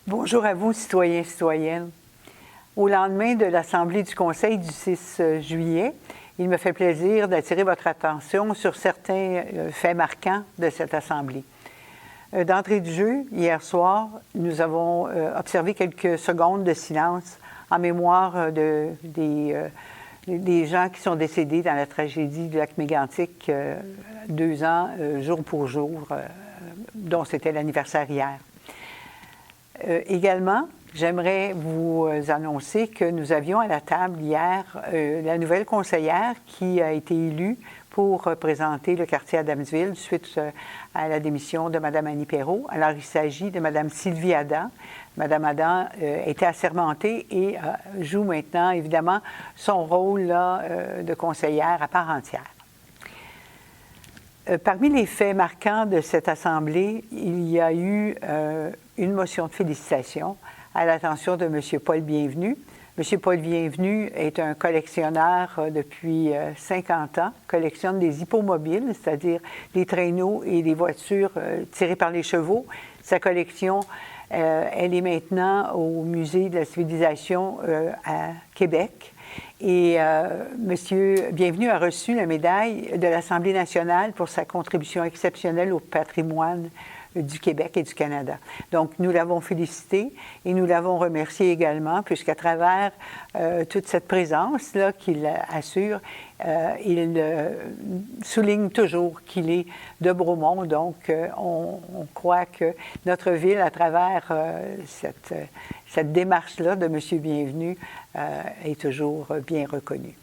Bonjour à vous, citoyens et citoyennes. Au lendemain de l'Assemblée du Conseil du 6 juillet, il me fait plaisir d'attirer votre attention sur certains faits marquants de cette Assemblée. D'entrée de jeu, hier soir, nous avons observé quelques secondes de silence en mémoire des gens qui sont décédés dans la tragédie du lac Mégantic 2 ans, jour pour jour, dont c'était l'anniversaire hier. Également, j'aimerais vous annoncer que nous avions à la table hier la nouvelle conseillère qui a été élue pour représenter le quartier Adamsville suite à la démission de Mme Annie Perrault. Alors, il s'agit de Mme Sylvie Adam. Mme Adam était assermentée et joue maintenant, évidemment, son rôle là, de conseillère à part entière. Parmi les faits marquants de cette Assemblée, il y a eu une motion de félicitations à l'attention de M. Paul Bienvenu. M. Paul Bienvenu est un collectionneur depuis 50 ans, collectionne des hippomobiles, c'est-à-dire des traîneaux et des voitures tirées par les chevaux. Sa collection, elle est maintenant au Musée de la civilisation à Québec. Et M. Bienvenu a reçu la médaille de l'Assemblée nationale pour sa contribution exceptionnelle au patrimoine du Québec et du Canada. Donc, nous l'avons félicité et nous l'avons remercié également, puisqu'à travers toute cette présence-là qu'il assure, il souligne toujours qu'il est de Bromont. Donc, on croit que notre ville, à travers cette démarche-là de M. Bienvenu, est toujours bien reconnue.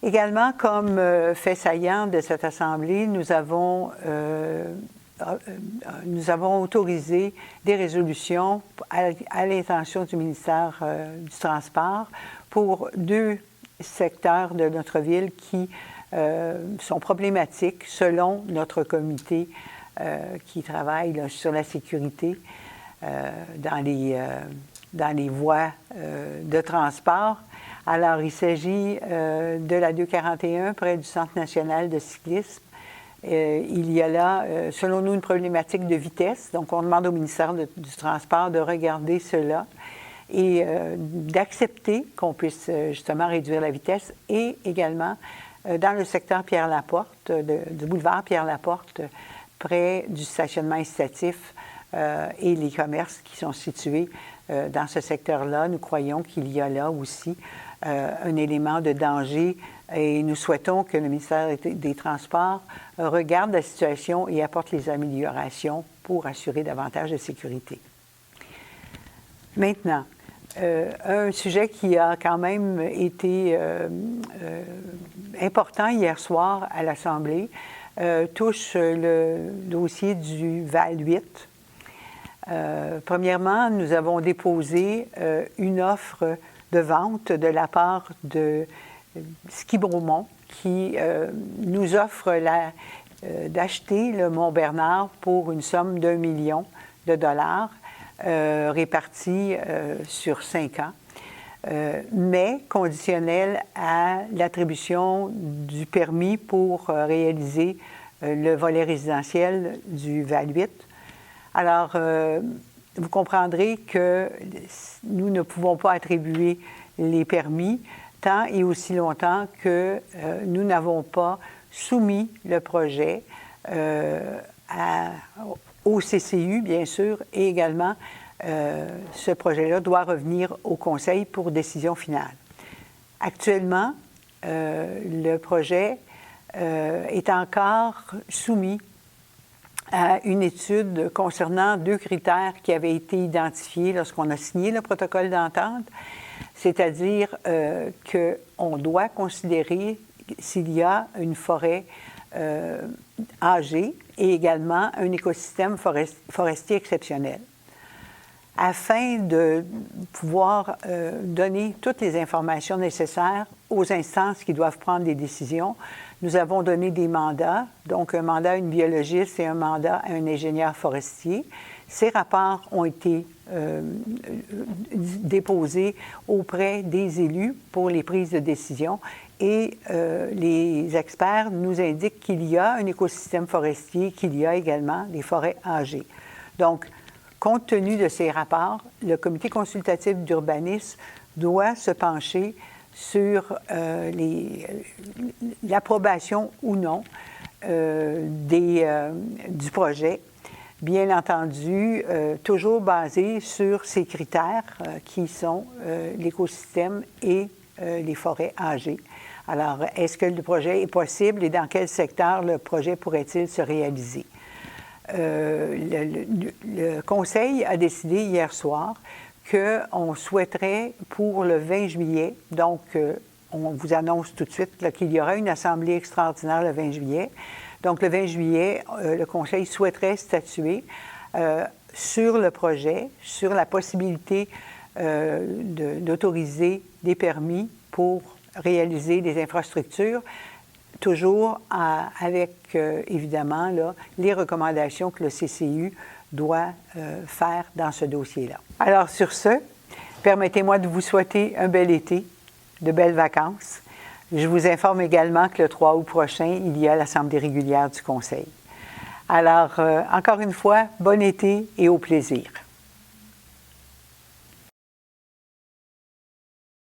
Également, comme fait saillant de cette Assemblée, nous avons autorisé des résolutions à l'intention du ministère du Transport pour 2 secteurs de notre ville qui sont problématiques selon notre comité qui travaille là, sur la sécurité dans les voies de transport. Alors, il s'agit de la 241 près du Centre national de cyclisme. Il y a là, selon nous, une problématique de vitesse. Donc, on demande au ministère du Transport de regarder cela et d'accepter qu'on puisse justement réduire la vitesse. Et également, dans le secteur Pierre-Laporte, du boulevard Pierre-Laporte, près du stationnement incitatif et les commerces qui sont situés dans ce secteur-là, nous croyons qu'il y a là aussi un élément de danger et nous souhaitons que le ministère des Transports regarde la situation et apporte les améliorations pour assurer davantage de sécurité. Maintenant, un sujet qui a quand même été important hier soir à l'Assemblée touche le dossier du Val 8. Premièrement, nous avons déposé une offre de vente de la part de Ski Bromont qui nous offre d'acheter le Mont-Bernard pour une somme d'1 million de dollars répartis sur 5 ans, mais conditionnel à l'attribution du permis pour réaliser le volet résidentiel du Val 8. Alors, vous comprendrez que nous ne pouvons pas attribuer les permis tant et aussi longtemps que nous n'avons pas soumis le projet au CCU, bien sûr, et également ce projet-là doit revenir au Conseil pour décision finale. Actuellement, le projet est encore soumis à une étude concernant 2 critères qui avaient été identifiés lorsqu'on a signé le protocole d'entente, c'est-à-dire qu'on doit considérer s'il y a une forêt âgée et également un écosystème forestier exceptionnel. Afin de pouvoir donner toutes les informations nécessaires aux instances qui doivent prendre des décisions, nous avons donné des mandats, donc un mandat à une biologiste et un mandat à un ingénieur forestier. Ces rapports ont été déposés auprès des élus pour les prises de décision et les experts nous indiquent qu'il y a un écosystème forestier, qu'il y a également des forêts âgées. Donc, compte tenu de ces rapports, le comité consultatif d'urbanisme doit se pencher sur l'approbation ou non du projet, bien entendu, toujours basé sur ces critères qui sont l'écosystème et les forêts âgées. Alors, est-ce que le projet est possible et dans quel secteur le projet pourrait-il se réaliser? Le Conseil a décidé hier soir qu'on souhaiterait pour le 20 juillet, donc on vous annonce tout de suite qu'il y aura une assemblée extraordinaire le 20 juillet. Donc le 20 juillet, le Conseil souhaiterait statuer sur le projet, sur la possibilité d'autoriser des permis pour réaliser des infrastructures, toujours avec, évidemment, là, les recommandations que le CCU doit faire dans ce dossier-là. Alors, sur ce, permettez-moi de vous souhaiter un bel été, de belles vacances. Je vous informe également que le 3 août prochain, il y a l'Assemblée régulière du Conseil. Alors, encore une fois, bon été et au plaisir.